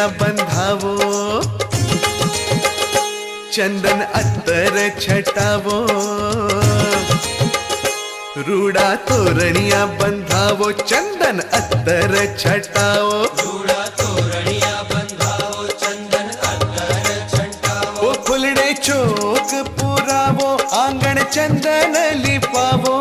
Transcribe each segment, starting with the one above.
तोरणिया बंधावो, चंदन अत्तर छटावो, रूड़ा तोरणिया बंधावो, चंदन अत्तर छटावो, रूड़ा तोरणिया बंधावो, चंदन अत्तर छटावो। फुलड़े चौक पुरावो, आंगण चंदन लिपावो,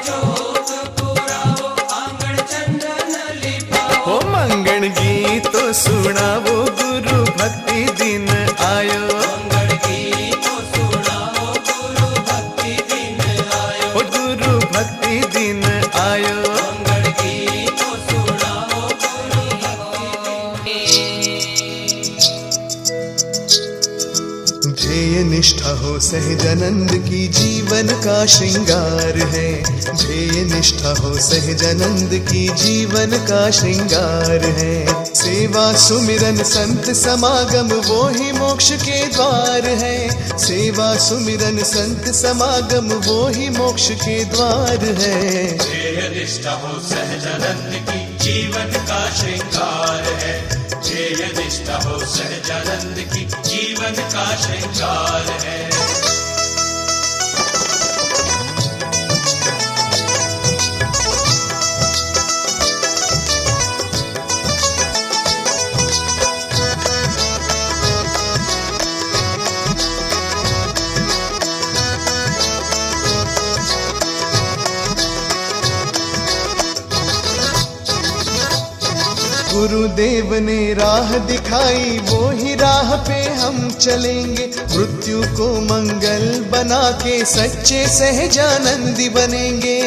चौक पुरावो, आंगण चंदन लिपावो। मंगण गीतो सुनावो, गुरु भक्ति दिन आयो, मंगल गीतो सुनावो, गुरु भक्ति दिन आयो, गुरु भक्ति दिन आयो। मंगल गीतो सुनावो, गुरु भक्ति दिन। ध्येय निष्ठा हो सहजानंद की जीवन का श्रृंगार है, ध्येय निष्ठा हो सहजानंद की जीवन का श्रृंगार है। सेवा सुमिरन संत समागम वो ही मोक्ष के द्वार है, सेवा सुमिरन संत समागम वो ही मोक्ष के द्वार है। ध्येय निष्ठा हो सहजानंद की जीवन का श्रृंगार है, ध्येय निष्ठा हो सहजानंद की जीवन का श्रृंगार है। गुरुदेव ने राह दिखाई, वो ही राह पे हम चलेंगे, मृत्यु को मंगल बना के सच्चे सहजानंदी बनेंगे।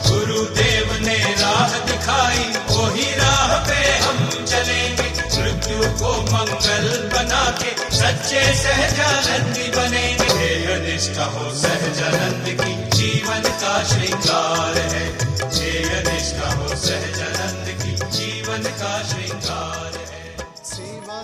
गुरुदेव ने राह दिखाई, वो ही राह पे हम चलेंगे, मृत्यु को मंगल बना के सच्चे सहजानंदी बनेंगे। ध्येय निष्ठा हो सहजानंद की जीवन का श्रृंगार है, ध्येय निष्ठा हो सहजानंद की जीवन का श्रृंगार है। सेवा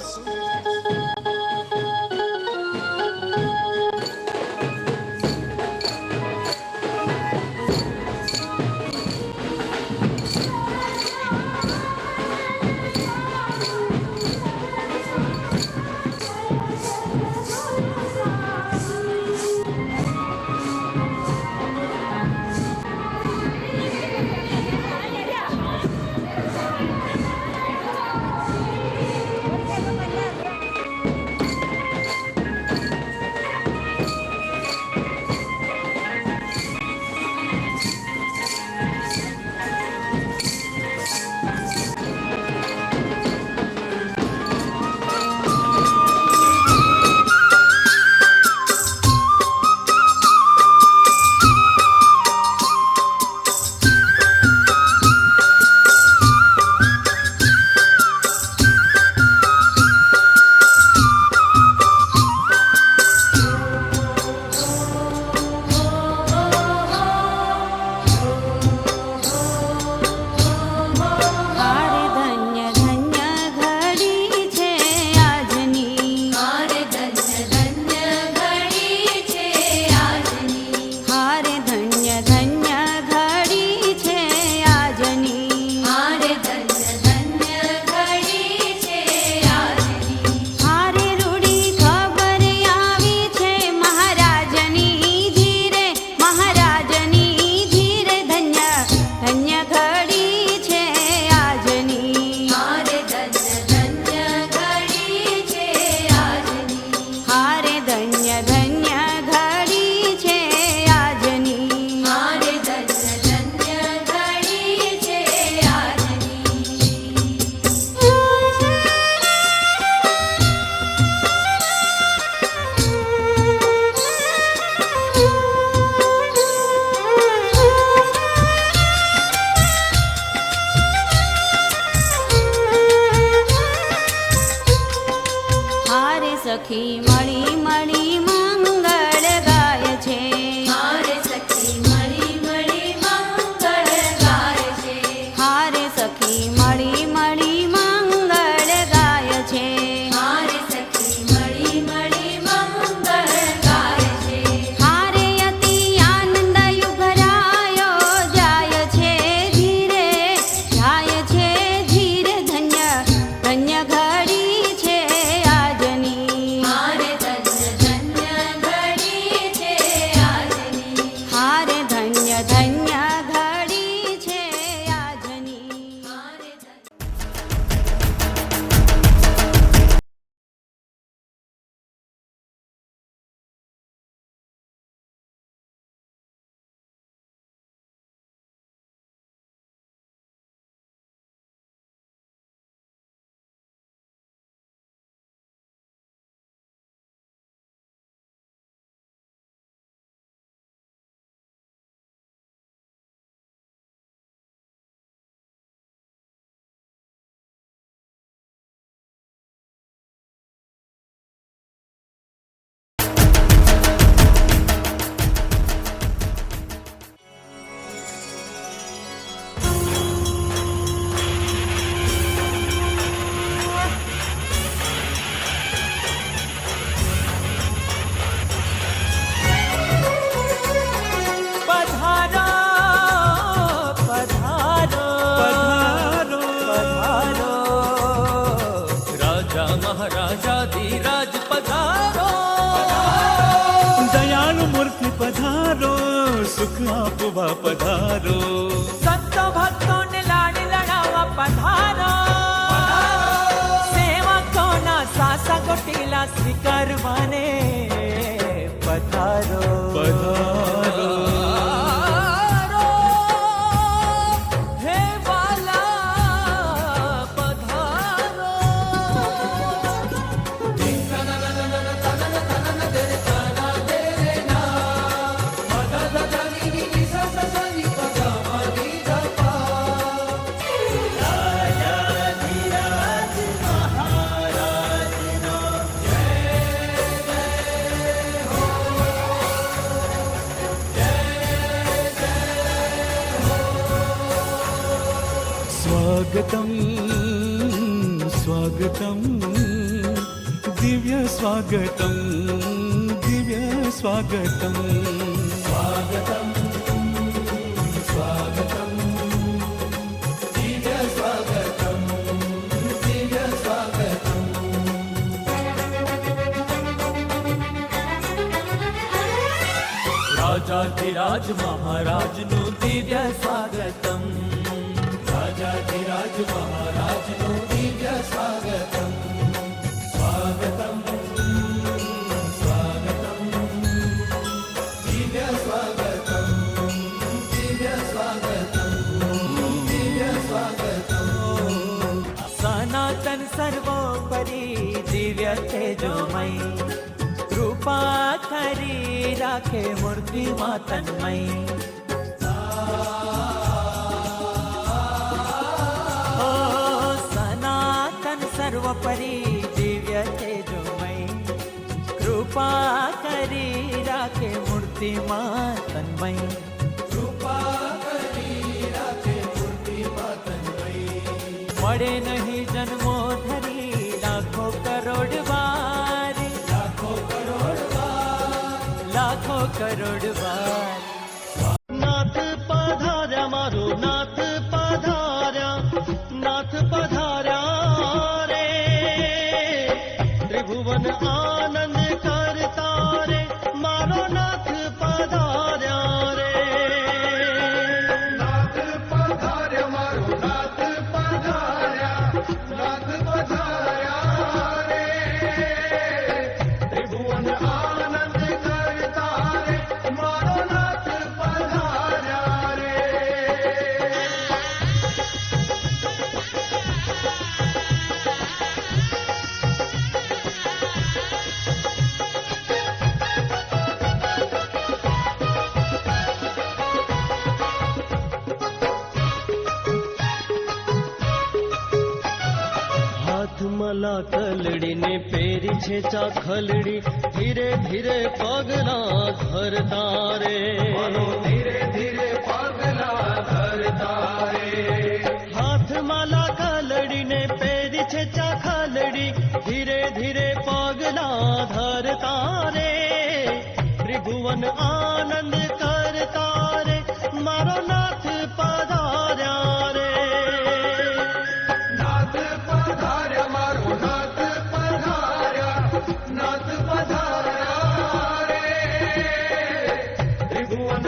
સખી મળી મળી મંગળ ગાય છે, હારે સખી મળી મળી મંગળ ગાય છે, હારે સખી મળી મળી મંગળ ગાય છે, હારે સખી મળી મળી મંગળ ગાય છે, હારે અતિ આનંદ યુગરાયો જાય છે, ધીરે સુખ આપવા પધારો. સંતો ભક્તોને લાડ લડાવવા પધારો. સેવકોના સાસા ગોટીલા સ્વીકારવાને પધારો. પધારો. હે વાલા પધારો. સ્વાગતમ સ્વાગતમ દિવ્ય સ્વાગતમ દિવ્ય સ્વાગતમ. સ્વાગતમ સ્વાગતમ દિવ્ય સ્વાગતમ દિવ્ય સ્વાગતમ. રાજાધિરાજ મહારાજનું દિવ્ય સ્વાગતમ. રાજાધિરાજ મહારાજનું દિવ્ય સ્વાગતમ. સ્વાગતમ સ્વાગતમ દિવ્ય સ્વાગતમ દિવ્ય સ્વાગતમ દિવ્ય સ્વાગતમ. સનાતન સર્વોપરી દિવ્ય તેજોમય કૃપા કરી રાખે મૂર્તિમાં તન્મય. ઓ સનાતન સર્વોપરી દિવ્ય તેજોમય કૃપા કરી રાખે મૂર્તિમાં તન્મય. મળે નહીં જન્મો ધરી લાખો કરોડ વાર. લાખો કરોડ વાર. નાથ પધાર્યા મારો નાથ પધાર્યા નાથ પધાર્યા રે. ત્રિભુવન આનંદ કરતા રે મારો નાથ પધાર્યા રે. નાથ પધાર્યા મારો નાથ પધાર્યા નાથ પધાર્યા રે. ત્રિભુવન આનંદ કરતા રે મારો નાથ પધાર્યા રે. હાથમાં લાકલડીને પહેરી છે ચાખલડી ધીરે ધીરે પગલા ધરતા રે. ધીરે ધીરે પગલા ધરતા રે. હાથમાં લાકલડીને પહેરી છે ચાખલડી ધીરે ધીરે પગલા ધરતા રે. ત્રિભુવન આનંદ કરતા રે મારો નાથ પધાર્યા રે. નાથ પધાર્યા મારો નાથ પધાર્યા નાથ પધાર્યા રે. ત્રિભુવન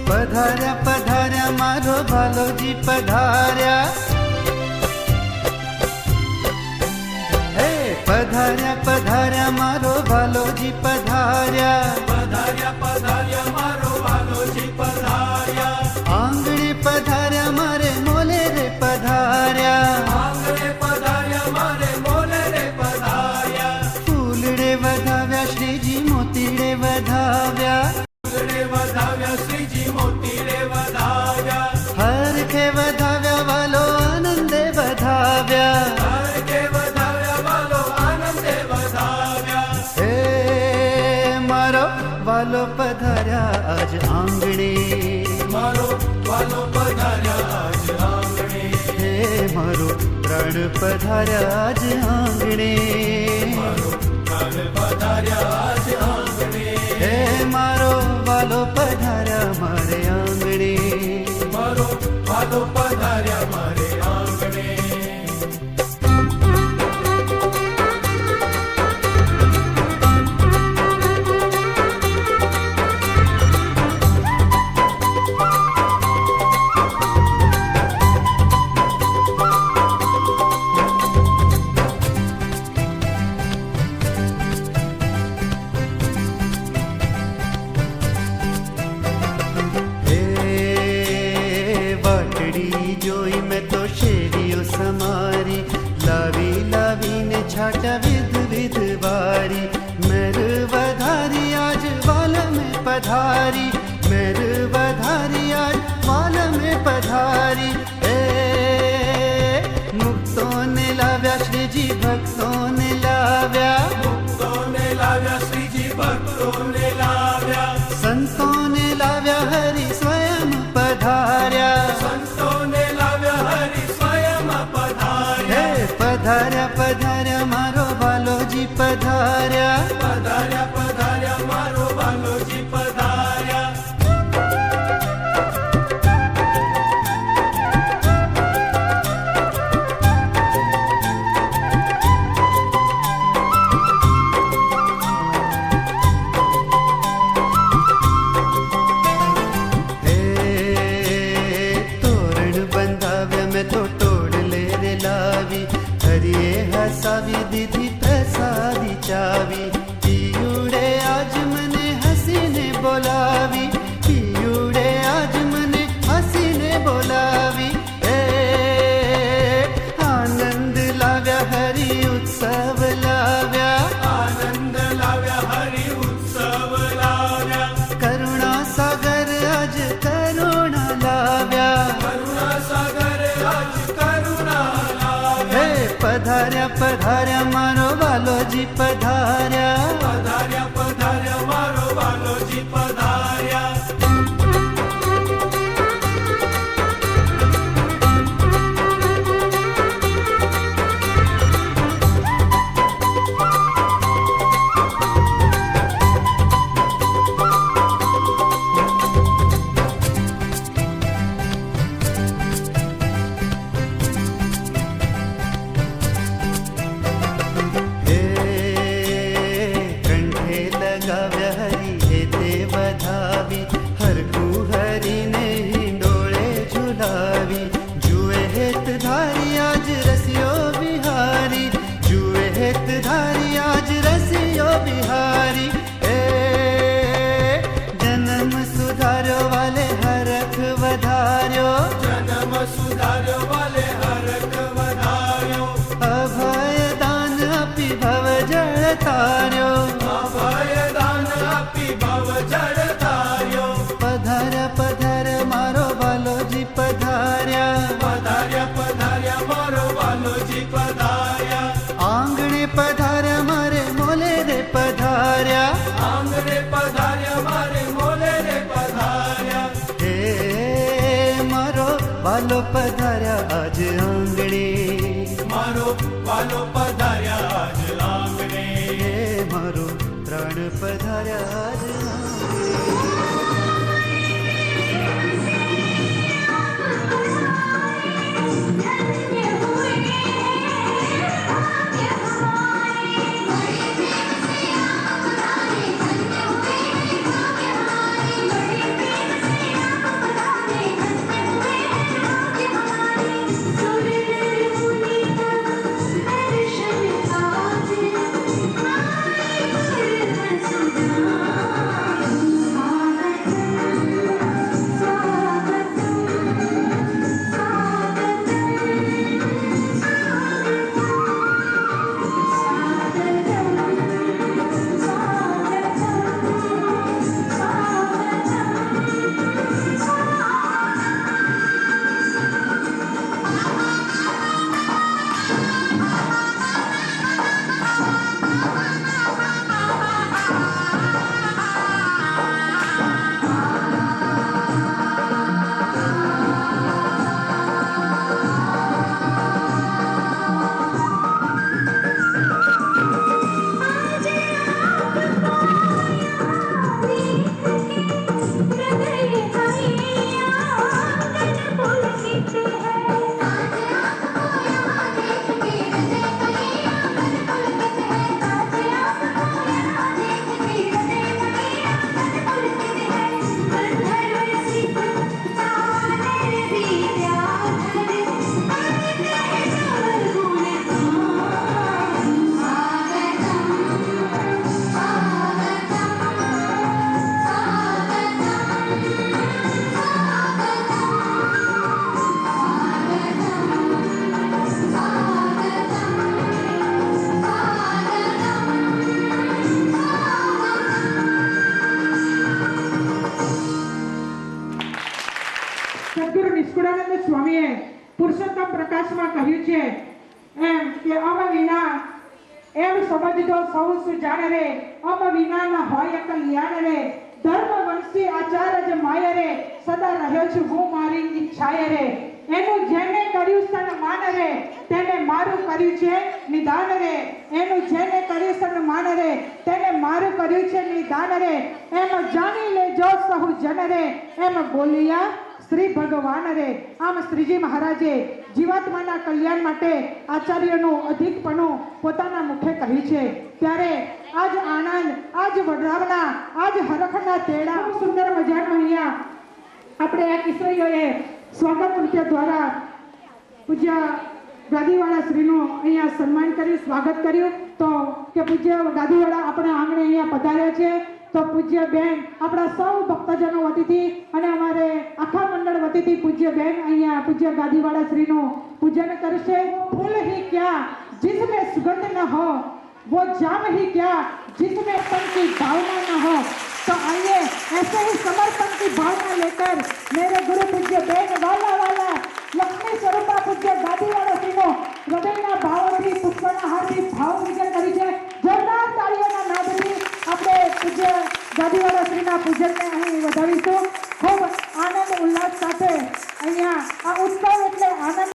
पधार्या पधार्या मारो भालोजी पधार्या हे पधार्या पधार्या मारो भालोजी पधार्या पधार्या पधार्या मारो वालोजी पधार्या आंगणे पधार्या मारे मोले रे पधार्या आंगणे पधार्या मारे मोले रे पधार्या फूलडे वधाव्या श्रीजी मोतीडे वधाव्या फुलडे वधाव्या श्रीजी मोतीडे वधाव्या हरखे वधाव्या वालो आनंदे वधाव्या हरखे वधाव्या वालो आनंदे वधाव्या हे मारो वालो पधार्या आज आंगणे मारो वालो पधार्या आज आंगणे हे मारो प्राण पधार्या आज आंगणे मारो प्राण पधार्या आज आंगणे हे मारो वालो पधार्या मारे आंगणे मारो वालो पधार्या मारे आंगणे जोई मैं तो शेरियो समारी लावी लावी ने छाटा विध विध वारी मेर वधारी आज वाल में पधारी मेर वधारी आज वाल में पधारी मुक्तों ने लाव्या श्रीजी भक्तों ने लाव्या भक्तों ने लाव्या श्रीजी भक्तों ने लाव्या संतों ने लाव्या हरि स्वयं पधार्या संतों ने लाव्या हरि स्वयं पधार्या हे पधार्या पधार्या मारो बालोजी पधार्या पधार्या पधार्या मारो वालोजी पधार्या हरिये हसावी दीदी प्रसादी चावी पधार्या आंगणे पधार्या मारे मोले रे पधार्या हे मारो वालो पधार्या आज आंगणे मारो वालो पधार्या आज आंगणे हे मारो प्राण पधार्या आज आंगणे સદગુરુ નિષ્કુળાનંદ સ્વામીએ પુરુષોત્તમ પ્રકાશમાં કહ્યું છે એમ કે અમ વિના એમ સમજજો સૌ સુજાણ રે અમ વિના ન હોય કલ્યાણ રે ધર્મ વંશી આચાર જ માય રે સદા રહ્યો છું હું મારી ઈચ્છાએ રે એનું જેને કર્યું સન્માન રે તેને મારું કર્યું છે નિદાન રે એનું જેને કર્યું સન્માન રે તેને મારું કર્યું છે નિદાન રે એમ જાણી લેજો સહુ જન રે એમ બોલિયા શ્રી ભગવાન રે આમ શ્રીજી મહારાજે જીવાત્માના કલ્યાણ માટે આચાર્યનું અધિકપણું પોતાના મુખે કહ્યું છે ત્યારે આજ આનંદ આજ વડરાવના આજ હરખના તેડા સુંદર મજાનું અહીંયા આપણે આ કિશોરીઓએ સ્વાગત નૃત્ય દ્વારા પૂજ્ય ગાદીવાળા શ્રીનું અહીંયા સન્માન કર્યું સ્વાગત કર્યું તો કે પૂજ્ય ગાદીવાળા આપણા આંગણે અહીંયા પધાર્યા છે તો પૂજ્ય બેન આપણા સૌ ભક્તજનો વતીથી અને અમારે આખા મંડળ વતીથી પૂજ્ય બેન અહીંયા પૂજ્ય ગાદીવાળા શ્રીનું પૂજન કરશે ફૂલ ही क्या जिसमें सुगंध न हो वो जाम ही क्या जिसमें तन की भावना न हो तो आइए ऐसे ही समर्पण की भावना लेकर मेरे गुरु पूज्य बेन वाला वाला लक्ष्मी स्वरूपा पूज्य गादीवाળા શ્રીનો હૃદયના ભાવથી પુષ્પના હારથી ભાવ પૂજન કરી છે જોરદાર તાળીઓના નાદથી આપણે પૂજ્ય ગાદીવાળા શ્રીના પૂજનને અહીં વધાવીશું ખૂબ આનંદ ઉલ્લાસ સાથે અહીંયા આ ઉત્સવ એટલે આનંદ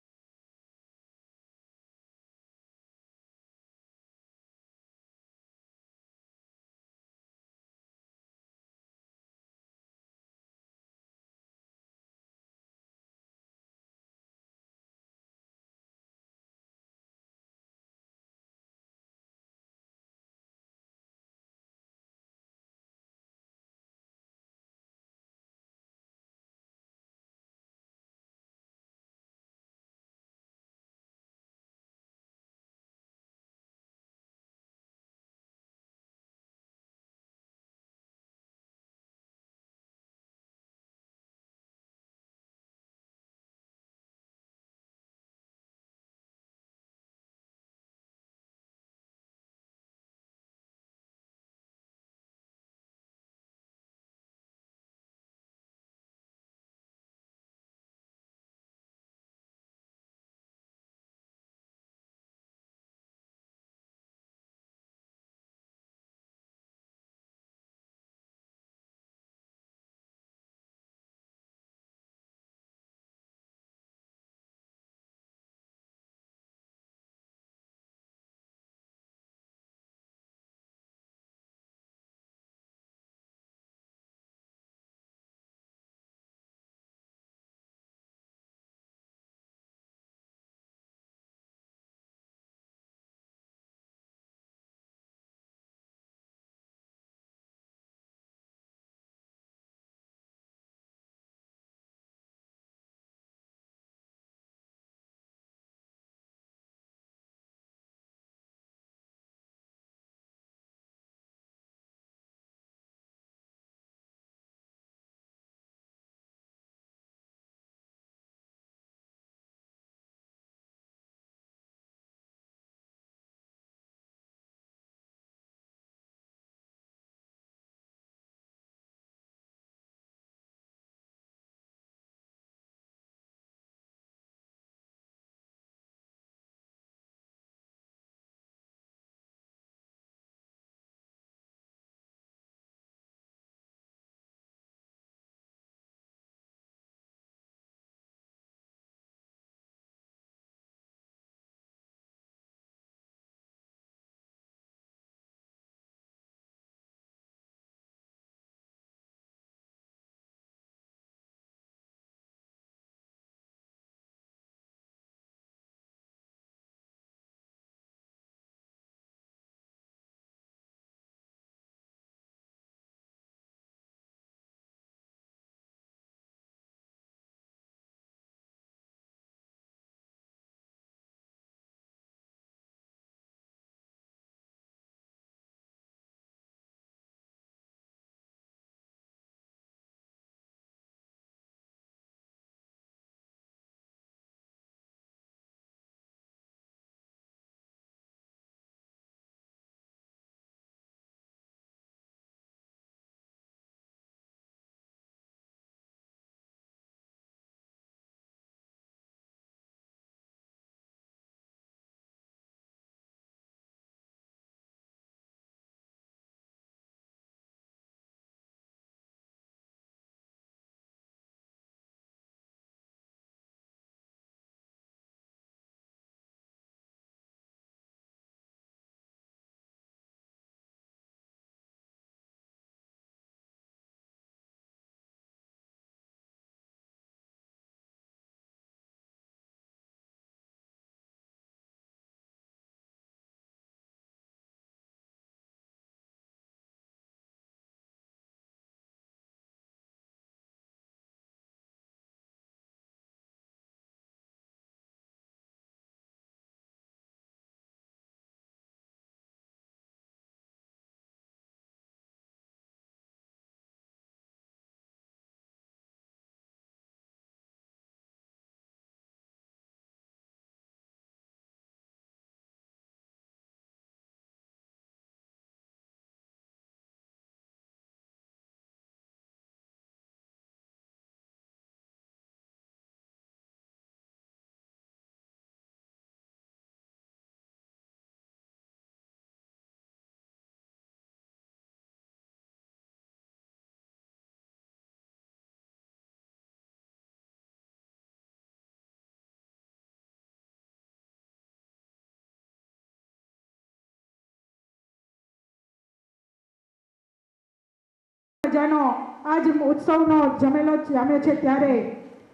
મજાનો આજ ઉત્સવનો જમેલો જામ્યો છે ત્યારે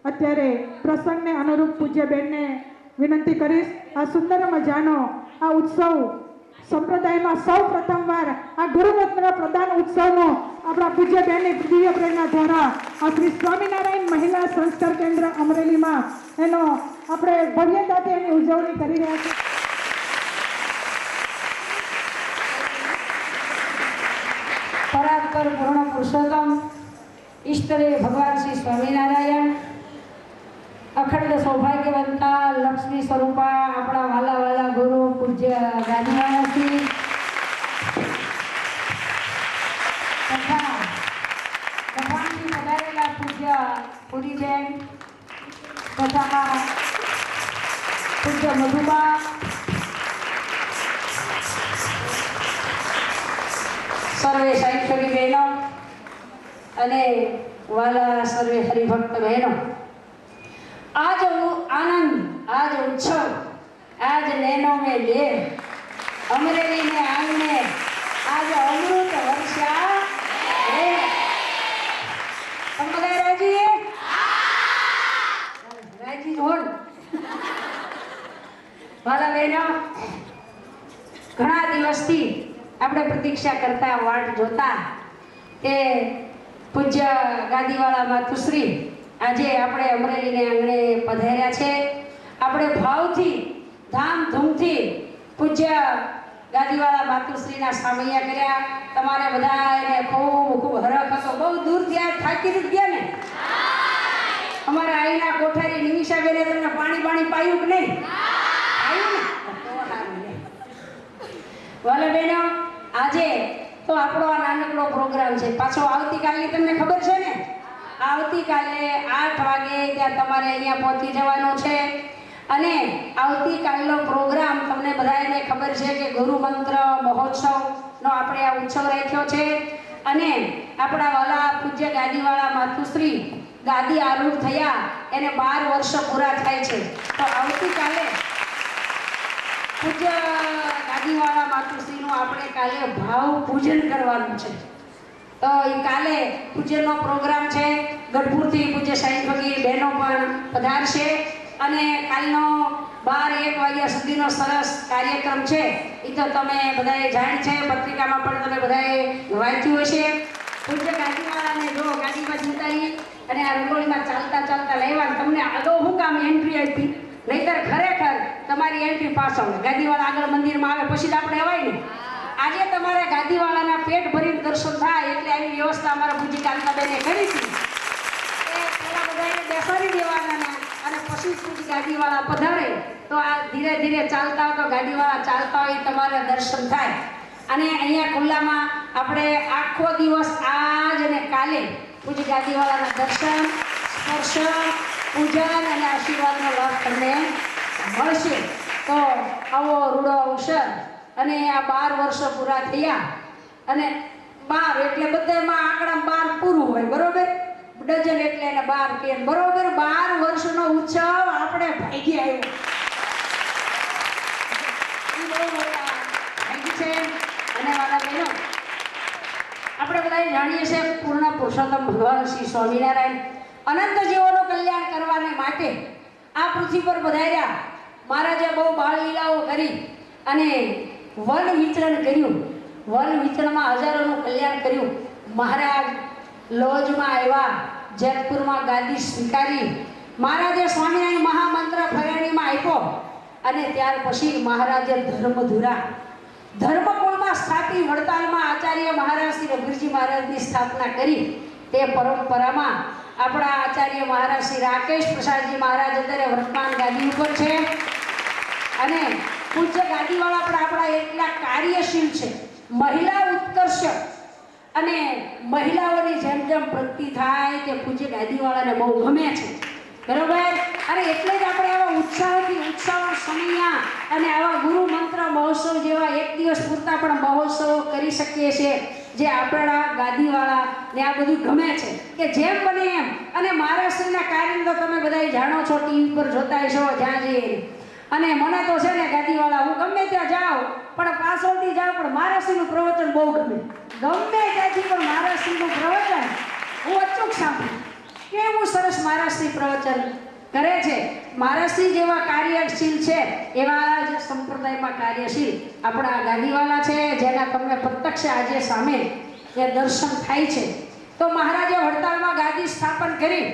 અત્યારે પ્રસંગને અનુરૂપ પૂજ્ય બેનને વિનંતી કરીશ આ સુંદર મજાનો આ ઉત્સવ સંપ્રદાયમાં સૌ પ્રથમવાર આ ગુરુરત્ન પ્રદાન ઉત્સવનો આપણા પૂજ્ય બેનની દિવ્ય પ્રેરણા દ્વારા આ શ્રી સ્વામિનારાયણ મહિલા સંસ્કાર કેન્દ્ર અમરેલીમાં એનો આપણે ભવ્યતાથી એની ઉજવણી કરી રહ્યા છીએ. પરાત્પર પૂર્ણ પુરુષોત્તમ ઈષ્ટદેવ ભગવાન શ્રી સ્વામિનારાયણ અખંડ સૌભાગ્યવંતા લક્ષ્મી સ્વરૂપા આપણા વાલા વાલા ગુરુ પૂજ્ય ગાદીવાળાશ્રી તથા ભગવાનથી પધારેલા પૂજ્ય પુરીબેન તથા પૂજ્ય મધુબા સર્વે સાહિત્યની બહેનો અને વાલા સર્વે હરિભક્ત બહેનો, આજ આનંદ, આજ ઉત્સવ, આજ નैनो में ले अमरेली में आंगने आज अमृत वर्षा तुम બધા રાજી રાજી હોન વાલા બહેનો, ઘણા દિવસથી આપણે પ્રતીક્ષા કરતા વાટ જોતા એ પૂજ્ય ગાદીવાળા માતુશ્રી આજે આપણે અમરેલીને આંગણે પધાર્યા છે. આપણે ભાવથી ધામધૂમથી પૂજ્ય ગાદીવાળા માતુશ્રીના સામૈયા કર્યા. તમારે બધા એને ખૂબ ખૂબ હરખ હતો. બહુ દૂરથી આ થાકી જ ગયા ને. અમારા આઈના કોઠારી નિમિષાબેને તમને પાણી પાયું કે નહીં? પાયું ને? વાલા બહેનો, આજે તો આપણો આ નાનકડો પ્રોગ્રામ છે. પાછો આવતીકાલની તમને ખબર છે ને? આવતીકાલે 8 વાગે ત્યાં તમારે અહીંયા પહોંચી જવાનું છે. અને આવતીકાલનો પ્રોગ્રામ તમને બધાને ખબર છે કે ગુરુ મંત્ર મહોત્સવનો આપણે આ ઉત્સવ રાખ્યો છે. અને આપણા વાલા પૂજ્ય ગાદીવાળા માતુશ્રી ગાદી આરૂઢ થયા એને 12 વર્ષ પૂરા થાય છે. તો આવતીકાલે પૂજ્ય ગાદીવાળા માતુશ્રીનું આપણે કાલે ભાવ પૂજન કરવાનું છે. તો એ કાલે પૂજનનો પ્રોગ્રામ છે. ગઢપુરથી પૂજ્ય સાઈઠ ભગી બહેનો પણ પધારશે. અને કાલનો 12-1 વાગ્યા સુધીનો સરસ કાર્યક્રમ છે. એ તો તમે બધાએ જાણ છે, પત્રિકામાં પણ તમે બધાએ વાંચ્યું હશે. પૂજ્ય ગાદીવાળાને જો ગાડીમાં જીતાડી અને આ રંગોળીમાં ચાલતા લાવ્યા, તમને આગળ હું કામ એન્ટ્રી આપી? નહીતર ખરેખર તમારી એન્ટ્રી પાસ આવે. ગાદીવાળા આગળ મંદિરમાં આવે પછી જ આપણે અવાય ને. આજે તમારે ગાદીવાળાના પેટ ભરીને દર્શન થાય એટલે આવી વ્યવસ્થા અમારા પૂજ્ય કાંતાબેને કરી હતી. એ પહેલાં બધાને બેસાડી દેવાના અને પછી પૂજ્ય ગાદીવાળા પધારે તો આ ધીરે ધીરે ચાલતા હોય તો ગાદીવાળા ચાલતા હોય તમારે દર્શન થાય. અને અહીંયા ખુલ્લામાં આપણે આખો દિવસ આજ અને કાલે પૂજ્ય ગાદીવાળાના દર્શન, સ્પર્શન, પૂજન અને આશીર્વાદનો લાભ તમને મળશે. તો આવો રૂડો અવસર અને આ 12 વર્ષ પૂરા થયા અને 12 એટલે બધામાં આંકડા 12 પૂરું હોય, બરોબર? ડઝન એટલે એને 12 કે બરોબર. 12 વર્ષનો ઉત્સવ આપણે ભાગી આવ્યો. બહુ મોટા ભાગી છે. અને વાલા બહેનો, આપણે બધા જાણીએ છીએ પૂર્ણ પુરુષોત્તમ ભગવાન શ્રી સ્વામિનારાયણ અનંત જીવોનું કલ્યાણ કરવાને માટે આ પૃથ્વી પર પધાર્યા. મહારાજે બહુ બાળ લીલાઓ કરી અને વન વિચરણ કર્યું. વન વિચરણમાં હજારોનું કલ્યાણ કર્યું. મહારાજ લોજમાં આવ્યા, જેતપુરમાં ગાદી સ્વીકારી. મહારાજે સ્વામિનારાયણ મહામંત્ર ફળાણીમાં આપ્યો અને ત્યાર પછી મહારાજે ધર્મકુળમાં સ્થાપી. વડતાલમાં આચાર્ય મહારાજ શ્રી રઘુજી મહારાજની સ્થાપના કરી. તે પરંપરામાં આપણા આચાર્ય મહારાજ શ્રી રાકેશ પ્રસાદજી મહારાજ અત્યારે વર્તમાન ગાદી ઉપર છે. અને પૂજ્ય ગાદીવાળા પણ આપણા એટલા કાર્યશીલ છે. મહિલા ઉત્કર્ષ અને મહિલાઓની જેમ જેમ પ્રગતિ થાય તે પૂજ્ય ગાદીવાળાને બહુ ગમે છે, બરોબર? અને એટલે જ આપણે આવા ઉત્સાહથી ઉત્સાહ સમયા અને આવા ગુરુ મંત્ર મહોત્સવ જેવા એક દિવસ પૂરતા પણ મહોત્સવ કરી શકીએ છીએ જે આપણા ગાદીવાળાને આ બધું ગમે છે કે જેમ બને એમ. અને મહારાષ્ટ્રના કાર્યને તો તમે બધા જાણો છો, ટીવી પર જોતા હશો જ્યાં જઈએ. અને મને તો છે ને ગાદીવાળા, હું ગમે ત્યાં જાઉં પણ પાછળથી જાઉં પણ મહારાજશ્રીનું પ્રવચન બહુ ગમે. ગમે ત્યાંથી પણ મહારાજશ્રીનું પ્રવચન હું અચૂક સાંભળું. કેવું સરસ મહારાજશ્રી પ્રવચન કરે છે. મહારાજશ્રી જેવા કાર્યશીલ છે એવા જ સંપ્રદાયમાં કાર્યશીલ આપણા ગાદીવાળા છે, જેના તમને પ્રત્યક્ષ આજે સામે એ દર્શન થાય છે. તો મહારાજે વડતાલમાં ગાદી સ્થાપન કરી,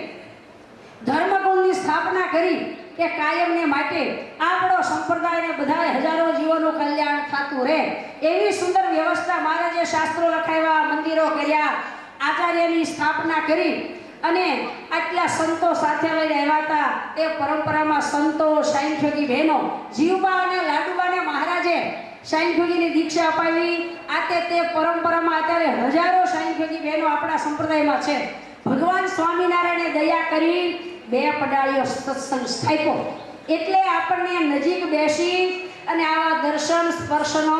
ધર્મકુળની સ્થાપના કરી કે કાયમને માટે આપણો સંપ્રદાયને બધા હજારો જીવોનું કલ્યાણ થતું રહે એવી સુંદર વ્યવસ્થા મહારાજે શાસ્ત્રો લખાવ્યા, મંદિરો કર્યા, આચાર્યની સ્થાપના કરી અને આટલા સંતો સાથે લઈને આવ્યા હતા. એ પરંપરામાં સંતો, સાંખ્યોગી બહેનો, જીવબા અને લાડુબાને મહારાજે સાંખ્યોગીની દીક્ષા અપાવી. આ તે પરંપરામાં અત્યારે હજારો સાંખ્યોગી બહેનો આપણા સંપ્રદાયમાં છે. ભગવાન સ્વામિનારાયણે દયા કરી 2 પડાળીઓ સત્સંગ સ્થાપ્યો એટલે આપણને નજીક બેસી અને આવા દર્શન સ્પર્શનો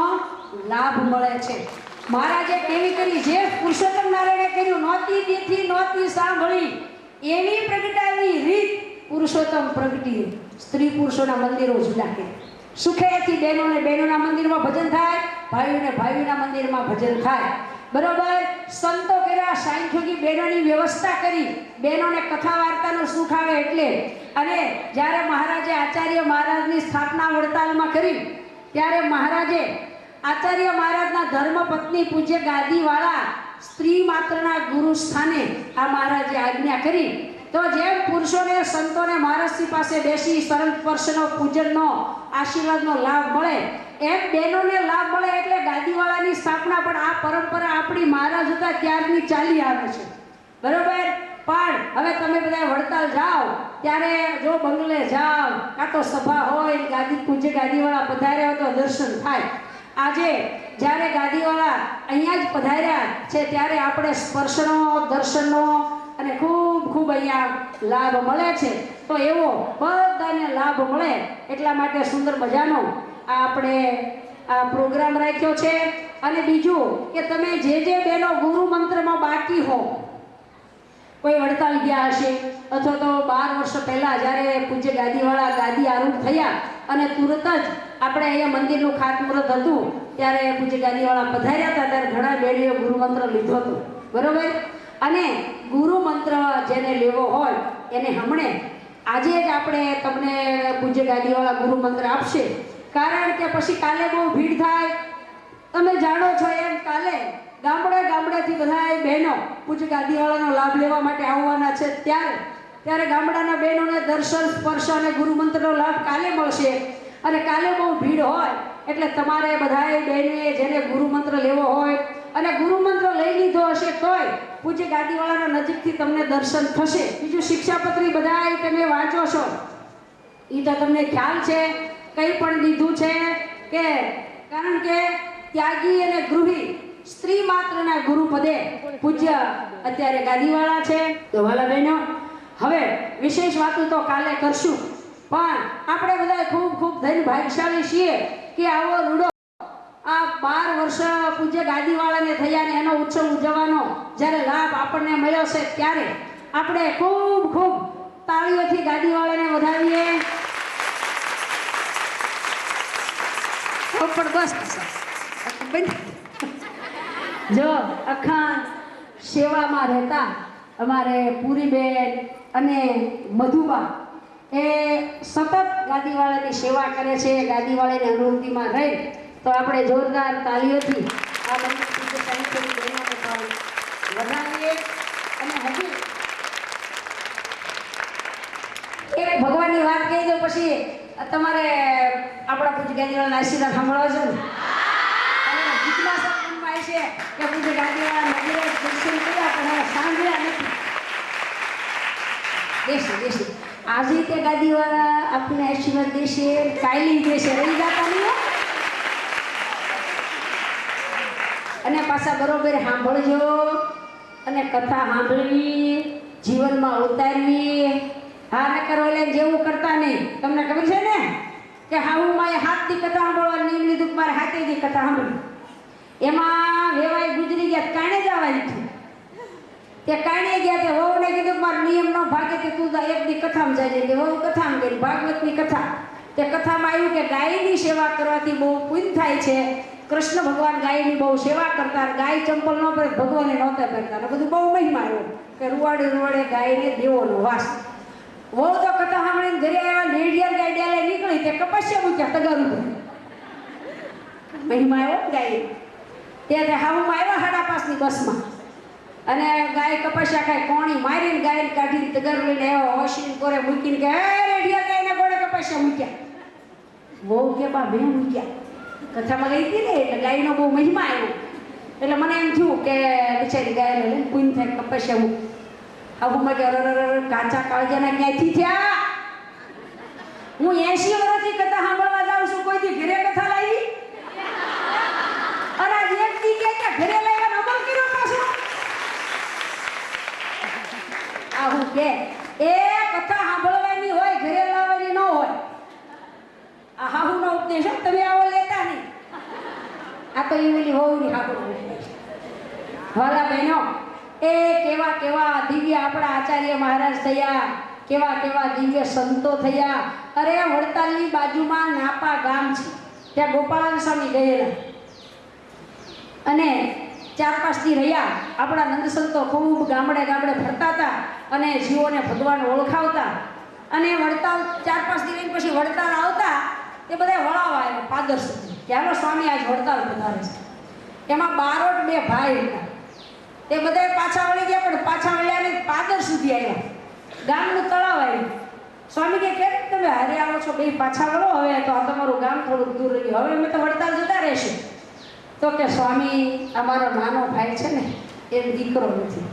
લાભ મળે છે. મહારાજે કેવી કરી, જે પુરુષોત્તમ નારાયણે કર્યું, નહોતી દીઠી નહોતી સાંભળી એવી પ્રગટાવી રીત પુરુષોત્તમ પ્રગટી. સ્ત્રી પુરુષોના મંદિરો જુદા કરે, સુખેથી બહેનોને બહેનોના મંદિરમાં ભજન થાય, ભાઈઓને ભાઈઓના મંદિરમાં ભજન થાય. બરોબર. સંતો કર્યા, સાંખ્યોગી બહેનોની વ્યવસ્થા કરી, બહેનોને કથા વાર્તાનું સુખ આવે એટલે. અને જ્યારે મહારાજે આચાર્ય મહારાજની સ્થાપના વડતાલમાં કરી ત્યારે મહારાજે આચાર્ય મહારાજના ધર્મપત્ની પૂજ્ય ગાદીવાળા સ્ત્રી માત્રના ગુરુ સ્થાને આ મહારાજે આજ્ઞા કરી. તો જેમ પુરુષોને સંતોને મહારાજશ્રી પાસે બેસી શરણ સ્પર્શનો પૂજનનો આશીર્વાદનો લાભ મળે એમ બહેનોને લાભ મળે એટલે ગાદીવાળાની સ્થાપના પણ આ પરંપરા આપણી મહારાજ હતા ત્યારની ચાલી આવે છે. બરોબર. પણ હવે તમે બધા વડતાલ જાઓ ત્યારે જો બંગલે જાઓ કાં તો સભા હોય, ગાદી પૂજ્ય ગાદીવાળા પધાર્યા હોય તો દર્શન થાય. આજે જ્યારે ગાદીવાળા અહીંયા જ પધાર્યા છે ત્યારે આપણે સ્પર્શનો, દર્શનનો અને ખૂબ ખૂબ અહીંયા લાભ મળે છે. તો એવો બધાને લાભ મળે એટલા માટે સુંદર મજાનો આપણે આ પ્રોગ્રામ રાખ્યો છે. અને બીજું કે તમે જે બહેનો ગુરુ મંત્રમાં બાકી હો, કોઈ વડતાલ ગયા હશે અથવા તો 12 વર્ષ પહેલાં જ્યારે પૂજ્ય ગાદીવાળા ગાદી આરૂઢ થયા અને તુરત જ આપણે અહીંયા મંદિરનું ખાતમુહૂર્ત હતું ત્યારે પૂજ્ય ગાદીવાળા પધાર્યા હતા ત્યારે ઘણા બહેનોએ ગુરુ મંત્ર લીધો હતો. બરોબર. અને ગુરુ મંત્ર જેને લેવો હોય એને હમણે આજે જ આપણે તમને પૂજ્ય ગાદીવાળા ગુરુ મંત્ર આપશે. કારણ કે પછી કાલે બહુ ભીડ થાય. તમે જાણો છો એમ કાલે ગામડેથી બધા બહેનો પૂજ્ય ગાદીવાળાનો લાભ લેવા માટે આવવાના છે. ત્યારે ગામડાના બહેનોને દર્શન, સ્પર્શ અને ગુરુ મંત્રનો લાભ કાલે મળશે. અને કાલે બહુ ભીડ હોય એટલે તમારે બધાએ બહેને જેને ગુરુ મંત્ર લેવો હોય અને ગુરુ મંત્ર લઈ લીધો હશે તોય પૂજ્ય ગાદીવાળાના નજીકથી તમને દર્શન થશે. બીજું શિક્ષાપત્રી બધાય તમે વાંચો છો એ તો તમને ખ્યાલ છે કંઈ પણ દીધું છે કે કારણ કે ત્યાગી અને ગૃહી સ્ત્રી માત્રના ગુરુ પદે પૂજ્ય અત્યારે ગાદીવાળા છે. તો વાલા બહેનો હવે વિશેષ વાતો તો કાલે કરશું પણ આપણે બધા ખૂબ ખૂબ ધન્ય ભાગ્યશાળી છીએ કે આવો રૂડો આ 12 વર્ષ પૂજ્ય ગાદીવાળાને થયા ને એનો ઉત્સવ ઉજવવાનો જ્યારે લાભ આપણને મળ્યો છે ત્યારે આપણે ખૂબ ખૂબ તાળીઓથી ગાદીવાળાને વધાવીએ. પણ બસ જો અખંડ સેવામાં રહેતા અમારે પૂરીબેન અને મધુબા એ સતત ગાદીવાળાની સેવા કરે છે. ગાદીવાળાની અનુભૂતિમાં રહી તો આપણે જોરદાર તાલીઓથી આ બંને પૂજ્ય સાહિત્યની બહેનોને પણ વધાવીએ. અને હજુ એક ભગવાનની વાત કહી દો પછી તમારે આપણા પૂજ્ય ગાદીવાળાના આશીર્વાદ સાંભળવા છે ને. અને જિજ્ઞાસા મનમાં છે કે પૂજ્ય ગાદીવાળા મંદિરે દર્શન કર્યા પણ હવે સાંભળ્યા નથી. દેશે આજે તે ગાદીવાળા આપણને આશીર્વાદ દેશે, કાયલી દેશે, રહી જતા નહીં. અને પાછા બરોબર સાંભળજો અને કથા સાંભળવી, જીવનમાં ઉતારવી. હા ન કરો એટલે જેવું કરતા નહીં. તમને ખબર છે ને કે હું મારે 7 દી કથા સાંભળવા નિયમ લીધું, મારે 7 દી કથા સાંભળી. એમાં વેવાય ગુજરી ગયા, કાણે જવા દીધું. તે કાણે ગયા તે વહુને કીધું મારો નિયમ ન ભાગે કે તું એક દી કથામાં જાય છે. વહુ કથામાં ગઈ ભાગવતની કથા તે કથામાં આવ્યું કે ગાયની સેવા કરવાથી બહુ પુણ્ય થાય છે. કૃષ્ણ ભગવાન ગાયની બહુ સેવા કરતા, ગાય ચંપલ ન પહેરે ભગવાને નહોતા પહેરતા, ને બધું બહુ મહિમા આવ્યો કે રૂવાડે ગાયને દેવોનો વાસ. વહુ તો કથા સાંભળીને ઘરે આવ્યા, નેડિયાર ગાય ડેલે નીકળી તે કપસ્યા મૂક્યા તગારું ભરી. મહિમા આવ્યો ગાય. ત્યારે હાવમાં આવ્યા 5:30ની બસમાં, અને ગાય કપસ્યા ખાય, કોણી મારીને ગાયને કાઢીને તગાર લઈને આવ્યો, હોશીને કોરે મૂકીને કે રેડિયા ગાયને ગોળે કપસ્યા મૂક્યા. વહુ કે બા મેં મૂક્યા. કથામાં ગઈ હતી ને એટલે ગાયનો બહુ મહિમા આવ્યો. એટલે મને એમ થયું કે બિચારી ગાય લઈને પુણ્ય થાય કપસ્યા મૂક. આવું મેં કે કાચા કાળજાના ક્યાંથી થયા? હું 80 વર્ષથી કથા સાંભળવા જાઉં છું, કોઈથી ઘરે કથા લાવી? અને આજ એક દી કે ઘરે લાવવાનો અમલ કર્યો પાછો. આવું કે એ કથા સાંભળવાની હોય, ઘરે લાવવાની ન હોય. આ હાહુનો ઉપદેશ તમે આવો લેતા નહીં. આ તો એવી હોવની હાહુનો ઉપદેશ. વાલા બહેનો, એ કેવા કેવા દિવ્ય આપણા આચાર્ય મહારાજ થયા, કેવા કેવા દિવ્ય સંતો થયા. અરે વડતાલની બાજુમાં નાપા ગામ છે, ત્યાં ગોપાળાન સ્વામી ગયેલા અને 4-5 દી રહ્યા. આપણા નંદ સંતો ખૂબ ગામડે ફરતા હતા અને જીવોને ભગવાન ઓળખાવતા. અને વડતાલ 4-5 દી રહીને પછી વડતાલ આવતા તે બધા વળાવા આવ્યા પાદર સુધી. ચાલો સ્વામી આજ વડતાલ પધારે છે. એમાં બારોટ 2 ભાઈ હતા. તે બધા પાછા વળી ગયા, પણ પાછા વળ્યા ને પાદર સુધી આવ્યા. ગામનું તળાવ આવ્યું. સ્વામી કે કેમ તમે હારે આવો છો, 2 પાછા વળો, હવે તો આ તમારું ગામ થોડુંક દૂર રહ્યું, હવે અમે તો વડતાલ જતા રહેશે. તો કે સ્વામી અમારો નાનો ભાઈ છે ને એ દીકરો નથી,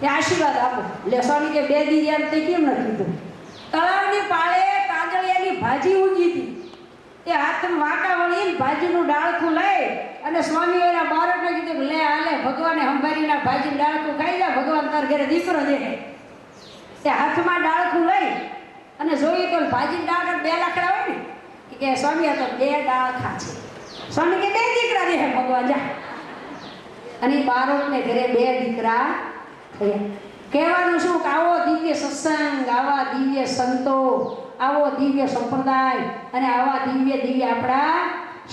એ આશીર્વાદ આપો. એટલે સ્વામી કે 2 દી યાર તે કેમ ન કીધું? તળાવની પાળે તાંદળિયાની ભાજી ઉગી હતી. તે હાથમાં વાંકા વળીને ભાજીનું ડાળખું લઈ અને સ્વામી એના બાળકને કીધું કે લે હાલે ભગવાને હંભારીના ભાજીનું ડાળખું ખાઈ જા, ભગવાન તાર ઘરે દીકરો દે. તે હાથમાં ડાળખું લઈ અને જોયું તો ભાજીનું ડાળખ 2 લાકડા હોય ને, કે સ્વામી આ તો 2 ડાળખા છે. સ્વામી કે 2 દીકરા દે ભગવાન જા. અને બાળકને ઘરે 2 દીકરા થયા. કહેવાનું શું કે આવો દિવ્ય સત્સંગ, આવા દિવ્ય સંતો, આવો દિવ્ય સંપ્રદાય અને આવા દિવ્ય આપણા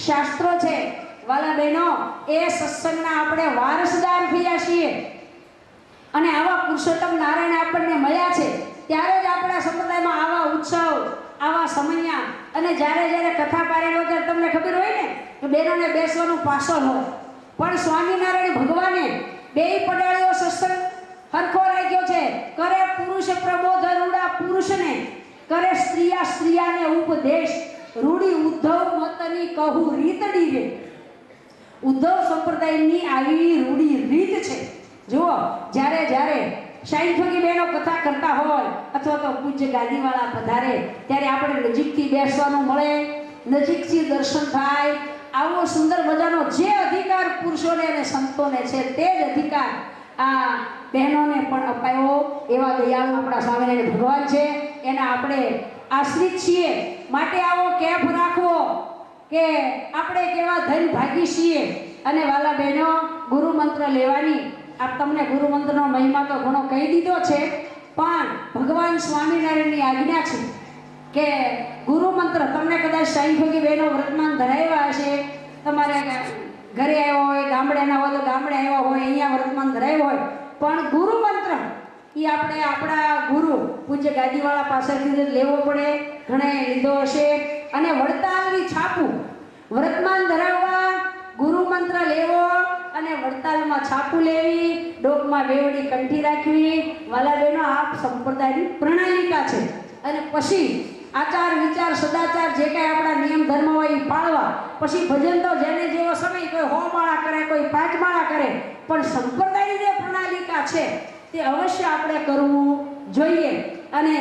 શાસ્ત્રો છે. વાલા બહેનો, એ સત્સંગના આપણે વારસદાર થયા છીએ અને આવા પુરુષોત્તમ નારાયણ આપણને મળ્યા છે. ત્યારે જ આપણા સંપ્રદાયમાં આવા ઉત્સવ, આવા સમયા અને જ્યારે કથા પારેલો ત્યારે તમને ખબર હોય ને કે બહેનોને બેસવાનું પાછળ હોય, પણ સ્વામિનારાયણ ભગવાને 2 પડાળીઓ સત્સંગ હરખો રાખ્યો છે. કરે પુરુષ પ્રબોધ રૂડા પુરુષને, કરે સ્ત્રીયાને ઉપદેશ, રૂડી ઉદ્ધવ મતની કહું રીતડી રે. ઉદ્ધવ સંપ્રદાયની આવી રૂડી રીત છે. જુઓ, જ્યારે સાઈઠોની બહેનો કથા કરતા હોય અથવા તો પૂજ્ય ગાદીવાળા પધારે ત્યારે આપણે નજીકથી બેસવાનું મળે, નજીકથી દર્શન થાય. આવો સુંદર મજાનો જે અધિકાર પુરુષોને અને સંતોને છે તે જ અધિકાર આ બહેનોને પણ અપાયો. એવા દયાળુ આપણા સ્વામિનારાયણ ભગવાન છે, એના આપણે આશ્રિત છીએ. માટે આવો કેફ રાખવો કે આપણે કેવા ધન ભાગી છીએ. અને વાલા બહેનો, ગુરુ મંત્ર લેવાની, આપ તમને ગુરુ મંત્રનો મહિમા તો ઘણો કહી દીધો છે, પણ ભગવાન સ્વામિનારાયણની આજ્ઞા છે કે ગુરુ મંત્ર તમને કદાચ 60 બહેનો વ્રતમાન ધરાવ્યા હશે, તમારે ઘરે આવ્યો હોય, ગામડેના હોય તો ગામડે આવ્યો હોય, અહીંયા વર્તમાન ધરાવ્યો હોય, પણ ગુરુ મંત્ર એ આપણે આપણા ગુરુ પૂજ્ય ગાદીવાળા પાસેથી લેવો પડે. ઘણે લીધો હશે. અને વડતાલની છાપું વર્તમાન ધરાવવા, ગુરુ મંત્ર લેવો અને વડતાલમાં છાપું લેવી, ડોકમાં બેવડી કંઠી રાખવી. વાલા બહેનો, આ સંપ્રદાયની પ્રણાલિકા છે. અને પછી આચાર વિચાર સદાચાર જે કાંઈ આપણા નિયમ ધર્મ હોય એ પાળવા. પછી ભજન તો જેને જેવો સમય, કોઈ 100 માળા કરે, કોઈ 5 માળા કરે, પણ સંપ્રદાયની જે પ્રણાલિકા છે તે અવશ્ય આપણે કરવું જોઈએ. અને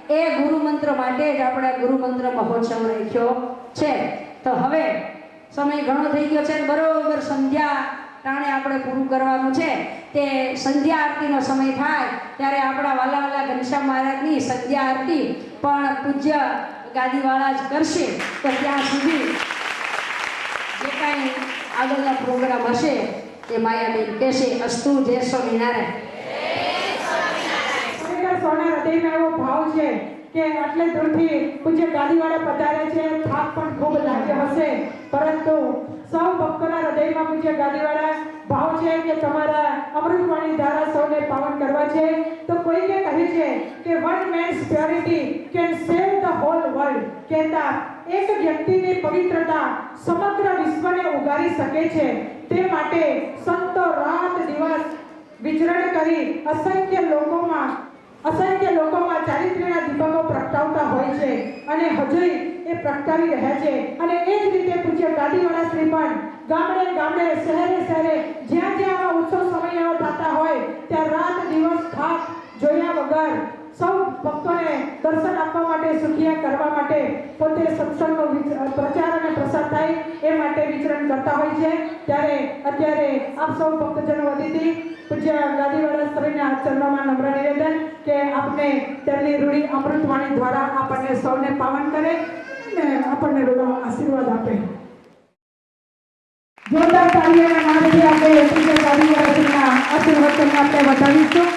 એ ગુરુ મંત્ર માટે જ આપણે ગુરુ મંત્ર મહોત્સવ રાખ્યો છે. તો હવે સમય ઘણો થઈ ગયો છે, બરોબર સંધ્યા ટાણે આપણે પૂરું કરવાનું છે. તે સંધ્યા આરતીનો સમય થાય ત્યારે આપણા વાલા ઘનશ્યામ મહારાજની સંધ્યા આરતી પણ પૂજ્ય ગાદીવાળા જ કરશે. તો ત્યાં સુધી જે કાંઈ આગળના પ્રોગ્રામ હશે તે માયાબેન કહેશે. અસ્તુ. જય સ્વામિનારાયણ. સોના હૃદયમાં એવો ભાવ છે કે આટલે દૂરથી પૂજ્ય ગાદીવાળા પધાર્યા છે, થાક પણ ખૂબ લાગ્યો હશે, પરંતુ સૌ ભક્તોના હૃદયમાં પૂજ્ય ગાદીવાળા ભાવ છે કે તમારા અમૃતવાણી દ્વારા સૌને પાવન કરવા છે. તો કોઈએ કહ્યું છે કે one man's purity can save the whole world, કહેતા એક વ્યક્તિની પવિત્રતા સમગ્ર વિશ્વને ઉગારી શકે છે. તે માટે સંતો રાત દિવસ વિચરણ કરી અસંખ્ય લોકોમાં ચારિત્ર્યના દીપકો પ્રગટાવતા હોય છે અને હજુ એ પ્રગટાવી રહ્યા છે. અને એ જ રીતે પૂજ્ય ગાદીવાળા શ્રી પણ ગામડે ગામડે શહેરે શહેરે જ્યાં જ્યાં આવા ઉત્સવ સમયાઓ થતા હોય ત્યાં રાત દિવસ થાક જોયા વગર સૌ ભક્તોને દર્શન આપવા માટે, સુખિયા કરવા માટે, પોતે સત્સંગનો પ્રચાર અને પ્રસાર થાય એ માટે વિચરણ કરતા હોય છે. ત્યારે અત્યારે આપ સૌ ભક્તજનો વતીથી પૂજ્ય ગાદીવાળા શ્રીના ચરણોમાં નમ્ર નિવેદન કે આપને તેમની રૂડી અમૃતવાણી દ્વારા આપણને સૌને પાવન કરે અને આપણને રૂડો આશીર્વાદ આપે. જોરદાર તાળીઓના નાદથી આપણે પૂજ્ય ગાદીવાળા શ્રીના આશીર્વાદને આપણે વધાવીશું.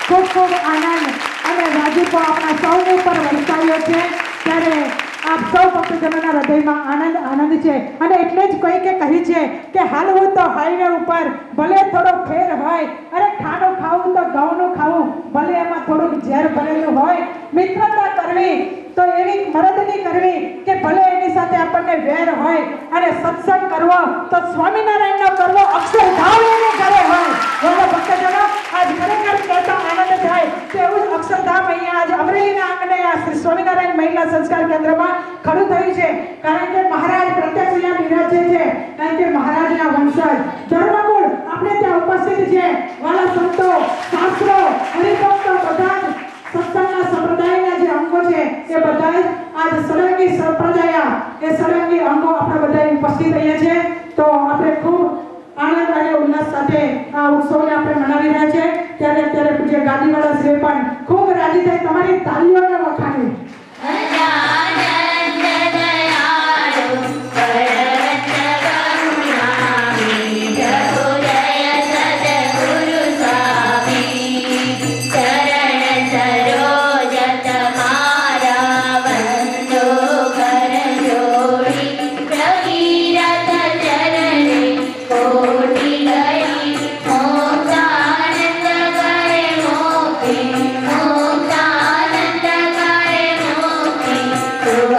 ખૂબ ખૂબ આનંદ અને રાજીપો આપણા સૌને ઉપર વરસાવ્યો છે. ત્યારે આપ સૌ ભક્તજનોના હૃદયમાં આનંદ છે. અને એટલે જ કોઈકે કહ્યું છે કે હાલવું તો હાઈવે ઉપર ભલે થોડો ફેર હોય, અરે ખાનું ખાવું તો ઘઉંનું ખાવું ભલે એમાં થોડુંક ઝેર ભરેલું હોય. મિત્રતા કરવી તો એવી મદદની કરવી કે ભલે એની સાથે આપણને વેર હોય, અને સત્સંગ કરવો તો સ્વામિનારાયણનો કરવો, અક્ષરધામ એની ઘરે હોય. બોલો ભક્તજનો, આજ ખરેખર કહેતા આનંદ થાય કે એવું જ અક્ષરધામ અહીંયા આજ અમરેલીના આંગણે આ શ્રી સ્વામિનારાયણ મહિલા સંસ્કાર કેન્દ્રમાં ખડું થયું છે. કારણ કે મહારાજ પ્રત્યક્ષ અહીંયા બિરાજે છે, કારણ કે મહારાજના વંશજ ધર્મકુળ આપણે ત્યાં ઉપસ્થિત છે. વાલા સંતો, શાસ્ત્રો, હરિભક્તો બધા જ સત્સંગના સંપ્રદાયના જે અંગો છે એ બધા જ આજ સળંગી સંપ્રદાય એ સળંગી અંગો આપણે બધા ઉપસ્થિત રહ્યા છે. તો આપણે ખૂબ આનંદ અને ઉલ્લાસ સાથે આ ઉત્સવને આપણે મનાવી રહ્યા છે. ત્યારે અત્યારે પૂજ્ય ગાદીવાળા શ્રી પણ ખૂબ રાજી થઈ તમારી તાળીઓને વખાણી. Oh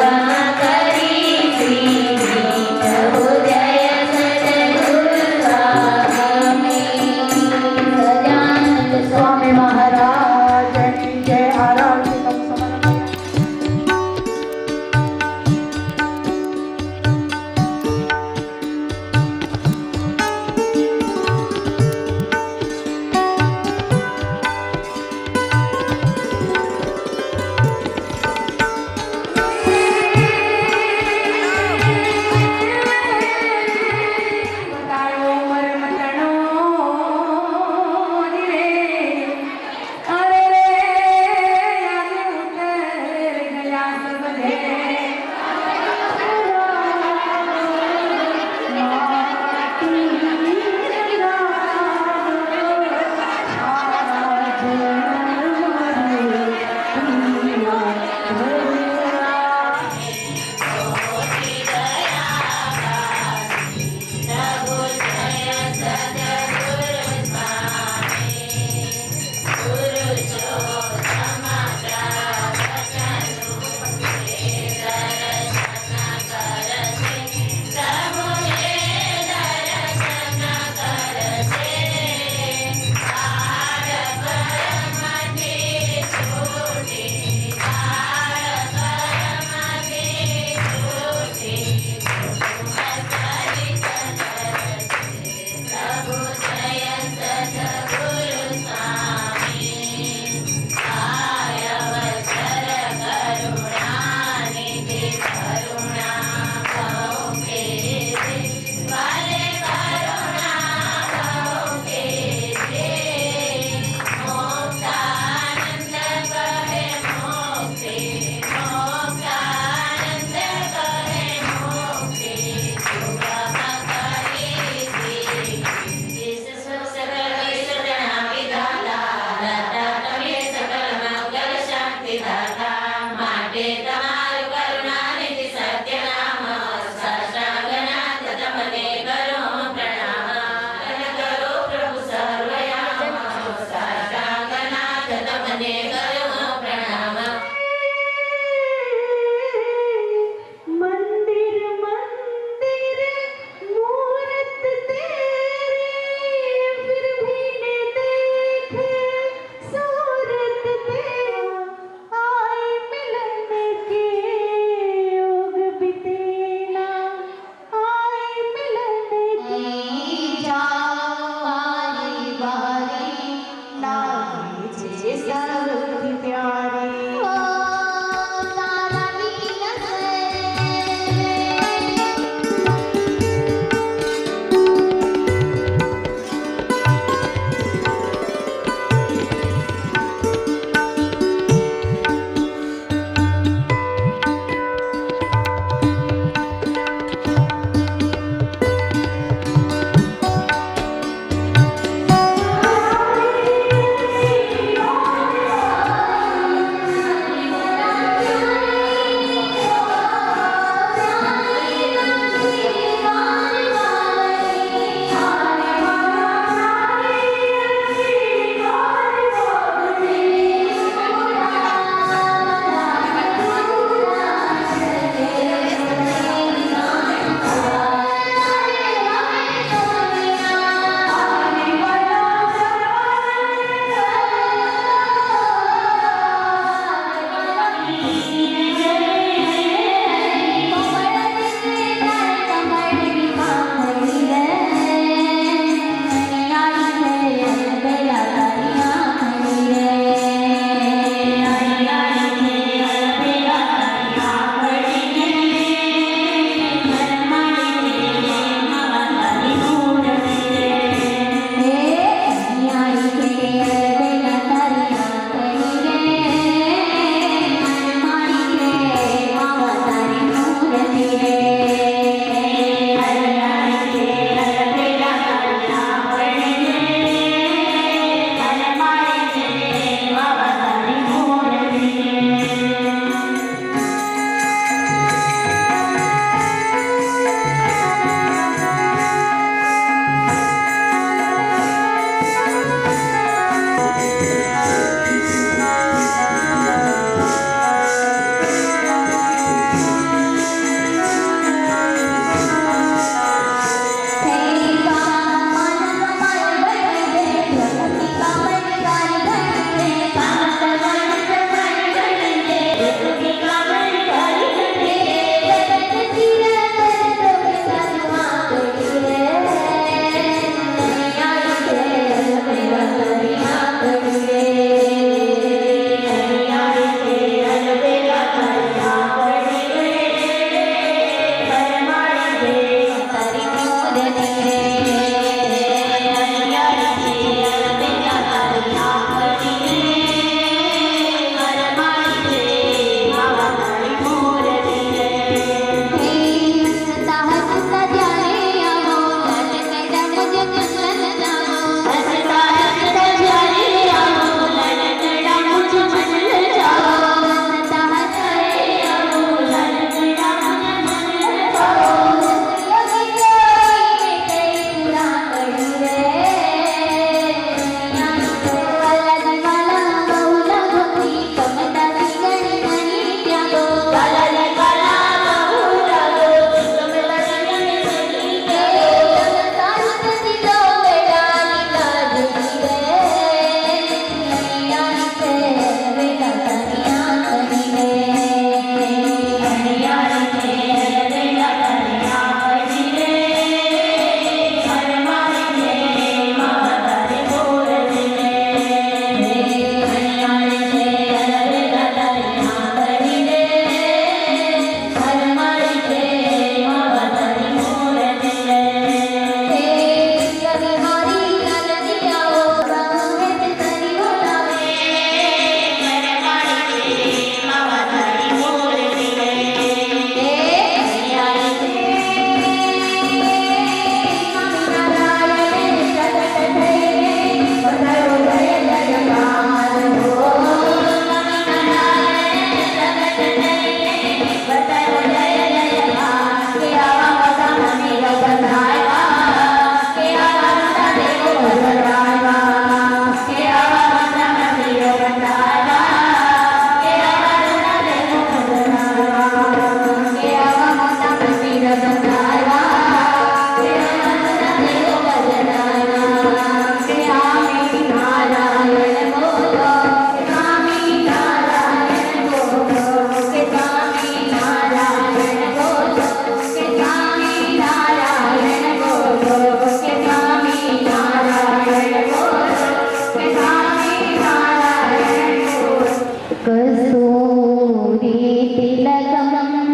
कस्तूरी तिलकं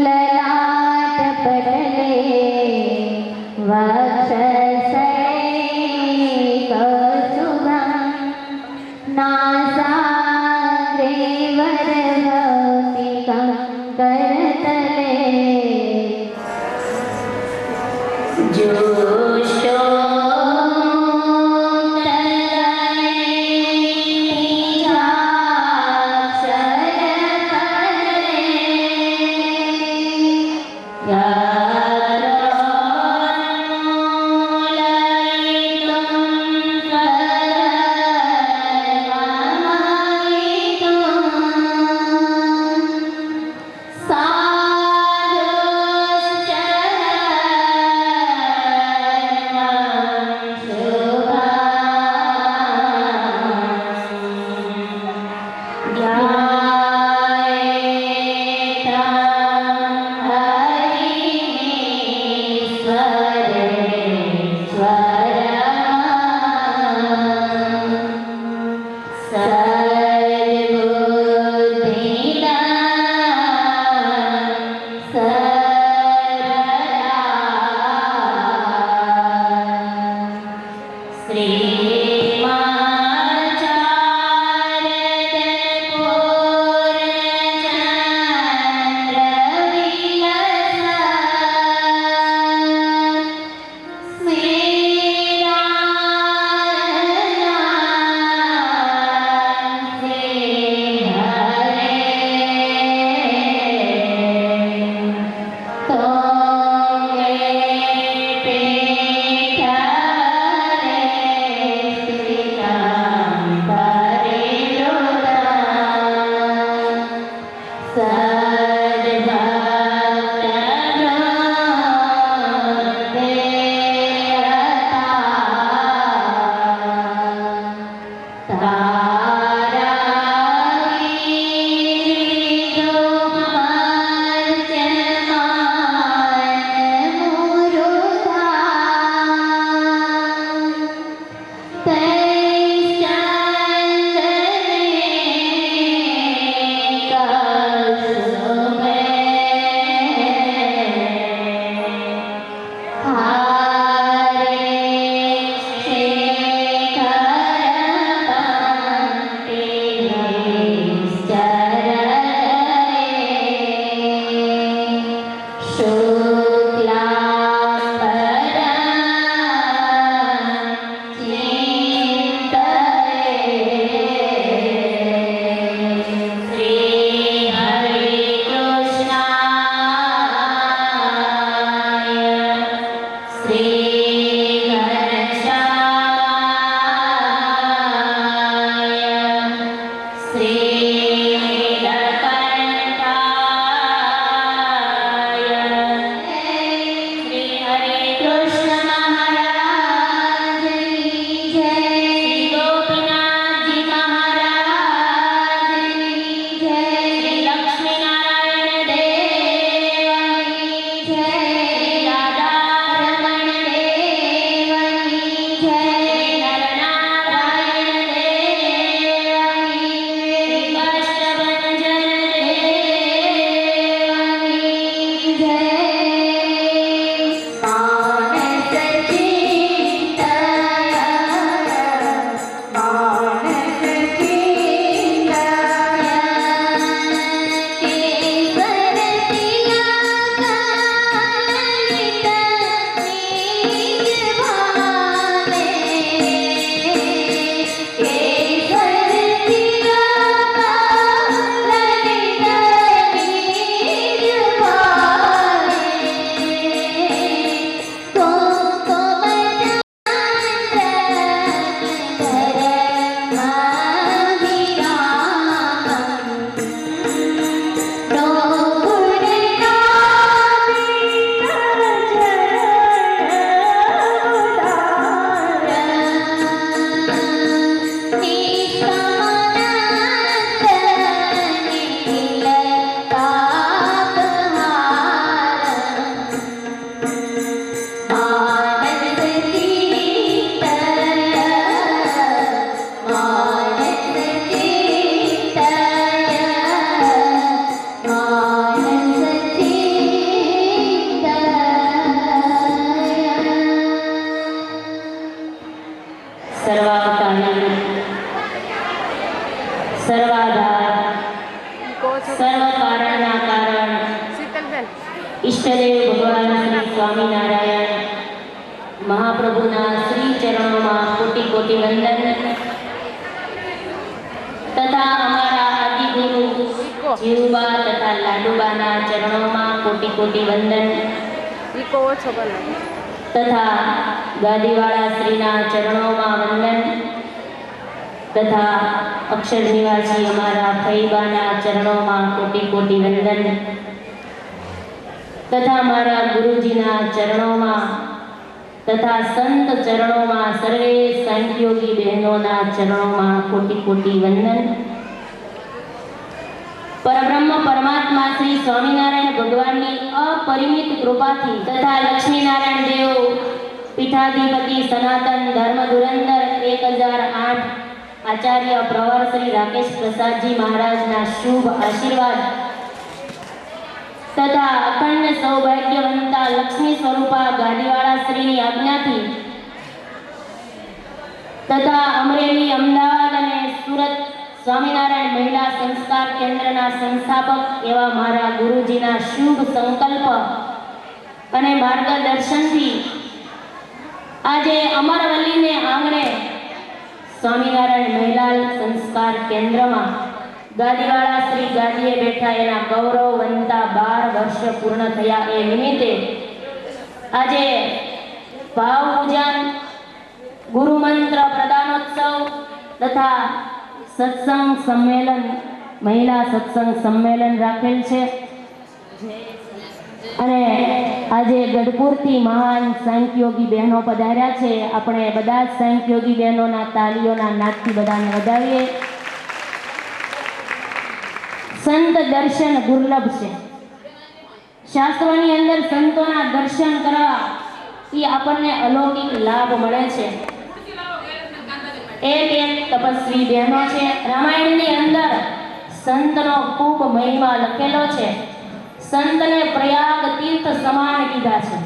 ललाट पटले वक्षस्थले कौस्तुभं नासाग्रे वरभौतिकं करतले जोषो સર્વાધાર સર્વ કારણના કારણ ઈષ્ટદેવ ભગવાન શ્રી સ્વામિનારાયણ મહાપ્રભુના શ્રી ચરણોમાં કોટી કોટી વંદન તથા અમારા આદિગુરુ જીવબા તથા લાડુબાના ચરણોમાં કોટી કોટી વંદન તથા ગાદીવાળા શ્રીના ચરણોમાં વંદન તથા અક્ષર નિવાસી અમારા ફઈબાના ચરણોમાં કોટી કોટી વંદન તથા મારા ગુરુજીના ચરણોમાં તથા સંત ચરણોમાં સર્વે સાંખ્યોગી બહેનોના ચરણોમાં કોટી કોટી વંદન. પરબ્રહ્મ પરમાત્મા શ્રી સ્વામિનારાયણ ભગવાનની અપરિમિત કૃપાથી તથા લક્ષ્મીનારાયણ દેવ પીઠાધિપતિ સનાતન ધર્મ ધુરંધર 1008 આચાર્ય પ્રવર શ્રી રાકેશ પ્રસાદજી મહારાજના શુભ આશીર્વાદ તથા અખંડ સૌભાગ્યવંતા લક્ષ્મી સ્વરૂપા ગાદીવાળા શ્રીની આજ્ઞાથી તથા અમરેલી, અમદાવાદ અને સુરત સ્વામિનારાયણ મહિલા સંસ્કાર કેન્દ્રના સંસ્થાપક એવા મારા ગુરુજીના શુભ સંકલ્પ અને માર્ગદર્શનથી આજે અમરવલ્લીને આંગણે સ્વામિનારાયણ મહિલા સંસ્કાર કેન્દ્રમાં ગાદીવાળા શ્રી ગાદીએ બેઠા એના ગૌરવવંતા 12 વર્ષ પૂર્ણ થયા એ નિમિત્તે આજે ભાવ પૂજન, ગુરુમંત્ર પ્રદાનોત્સવ તથા સત્સંગ સંમેલન, મહિલા સત્સંગ સંમેલન રાખેલ છે અને આજે ગઢપુરથી મહાન સાંખ્યોગી બહેનો પધાર્યા છે. આપણે બધા જ સાંખ્યોગી બહેનોના તાલીઓના નાદથી બધાને વધાવીએ. સંત દર્શન દુર્લભ છે. શાસ્ત્રોની અંદર સંતોના દર્શન કરવા એ આપણને અલૌકિક લાભ મળે છે. એક તપસ્વી બહેનો છે. રામાયણની અંદર સંતનો ખૂબ મહિમા લખેલો છે. સંતને પ્રયાગ તીર્થ સમાન કીધા છે.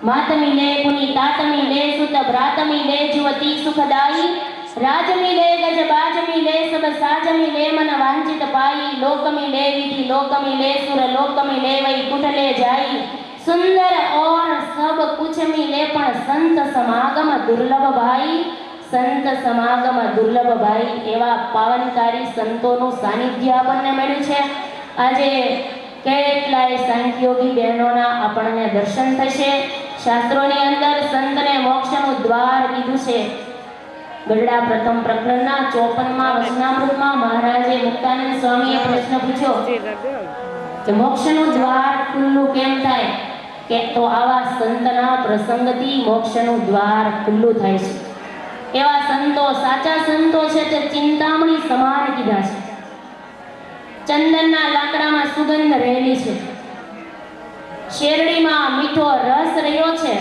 માતમી લે પુની તાતમી લે સુત ભ્રાતમી લે જુવતી સુખદાઈ રાજમી લે ગજ બાજમી લે સબ સાજમી લે મન વાંચિત પાઈ લોકમી લે વિધિ લોકમી લે સુર લોકમી લે વૈ કુટ લે જાઈ સુંદર ઓર સબ કુછ મી લે પણ સંત સમાગમ દુર્લભ ભાઈ સંત સમાગમ દુર્લભ ભાઈ. એવા પાવનકારી સંતોનું સાનિધ્ય આપણને મળ્યું છે. આજે કેટલાય સાંખ્યોગી બહેનોના આપણને દર્શન થશે. શાસ્ત્રોની અંદર સંતને મોક્ષનું દ્વાર કીધું છે. ગઢડા પ્રથમ પ્રકરણના 54માં વચનામૃતમાં મહારાજે મુક્તાનંદ સ્વામીએ પ્રશ્ન પૂછ્યો કે મોક્ષનું દ્વાર ખુલ્લું કેમ થાય? કે તો આવા સંતના પ્રસંગથી મોક્ષનું દ્વાર ખુલ્લું થાય છે. એવા સંતો, સાચા સંતો છે તે ચિંતામણી સમાન કીધા છે. ચંદનના લાકડામાં સુગંધ રહેલી છે, શેરડીમાં મીઠો રસ રહ્યો છે,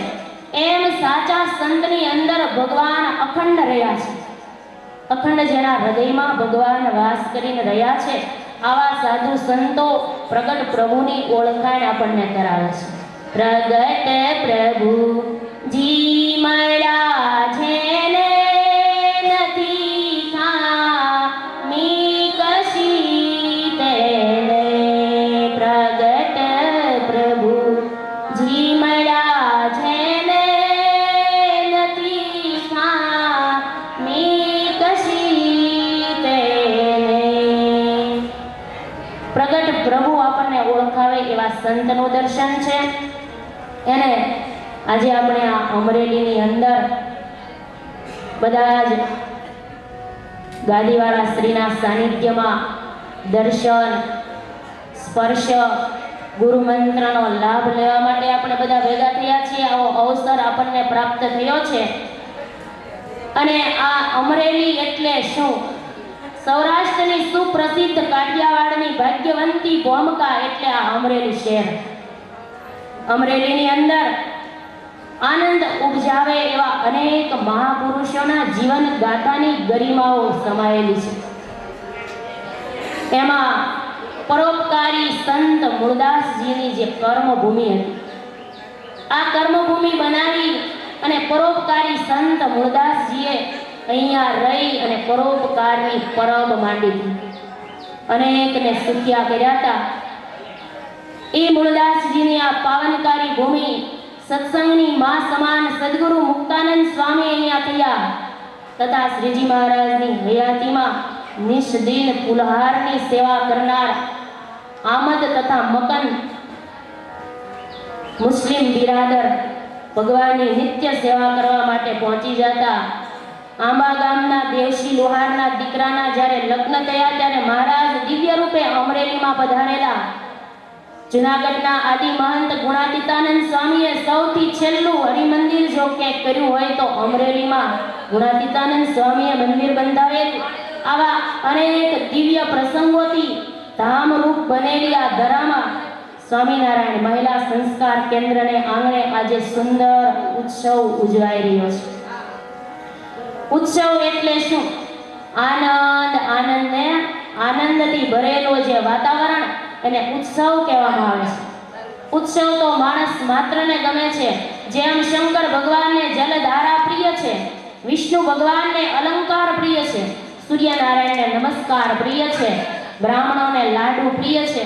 એમ સાચા સંતની અંદર ભગવાન અખંડ રહ્યા છે. અખંડ જેના હૃદયમાં ભગવાન વાસ કરીને રહ્યા છે, આવા સાધુ સંતો પ્રગટ પ્રભુની ઓળખાણ આપણને કરાવે છે. પ્રગટ પ્રભુ જી મળ્યા છે ને નથી ખામી કશી તેને પ્રગટ પ્રભુ ઓળખાવે એવા સંતનું દર્શન છે. એને આજે આપણે આ અમરેલીની અંદર બધા જ ગાદીવાળા શ્રીના સાનિધ્યમાં દર્શન, સ્પર્શ, ગુરુ મંત્રનો લાભ લેવા માટે આપણે બધા ભેગા થયા છીએ. આવો અવસર આપણને પ્રાપ્ત થયો છે. અને આ અમરેલી એટલે શું? સૌરાષ્ટ્રની સુપ્રસિદ્ધ કાઠિયાવાડની ભાગ્યવંતી ભૂમિકા એટલે આ અમરેલી શહેર. અમરેલીની અંદર આનંદ ઉપજાવે એવા અનેક મહાપુરુષોના જીવન ગાથાની ગરિમાઓ સમાયેલી છે. એમાં પરોપકારી સંત મૂળદાસજીની જે કર્મભૂમિ હતી, આ કર્મભૂમિ બનાવી અને પરોપકારી સંત મૂળદાસજીએ અહીંયા રહી અને પરોપકારની પરબ માંડી હતી. અનેકને સુખ્યા કર્યા હતા. એ મૂળદાસજીની આ પાવનકારી ભૂમિ, સત્સંગની મા સમાન સદગુરુ મુક્તાનંદ સ્વામી અહીંયા થયા તથા શ્રીજી મહારાજની હયાતીમાં નિષ્દિન ફુલહારની સેવા કરનાર આમદ તથા મકન મુસ્લિમ બિરાદર ભગવાનની નિત્ય સેવા કરવા માટે પહોંચી જતા. આંબા ગામના દેવશી લોહારના દીકરાના જ્યારે લગ્ન થયા ત્યારે મહારાજ દિવ્ય રૂપે અમરેલીમાં પધારેલા. જૂનાગઢના આદિ મહંત ગુણાતીતાનંદ સ્વામીએ સૌથી છેલ્લું હરિમંદિર જો ક્યાંક કર્યું હોય તો અમરેલીમાં ગુણાતીતાનંદ સ્વામીએ મંદિર બંધાવેલું. આવા અનેક દિવ્ય પ્રસંગોથી ધામરૂપ બનેલી આ ધરામાં સ્વામિનારાયણ મહિલા સંસ્કાર કેન્દ્રને આંગણે આજે સુંદર ઉત્સવ ઉજવાઈ રહ્યો છે. ઉત્સવ એટલે શું? આનંદ, આનંદને આનંદથી ભરેલો જે વાતાવરણ એને ઉત્સવ કહેવામાં આવે છે. ઉત્સવ તો માણસ માત્રને ગમે છે. જેમ શંકર ભગવાનને જલધારા પ્રિય છે, વિષ્ણુ ભગવાનને અલંકાર પ્રિય છે, સૂર્યનારાયણને નમસ્કાર પ્રિય છે, બ્રાહ્મણોને લાડુ પ્રિય છે,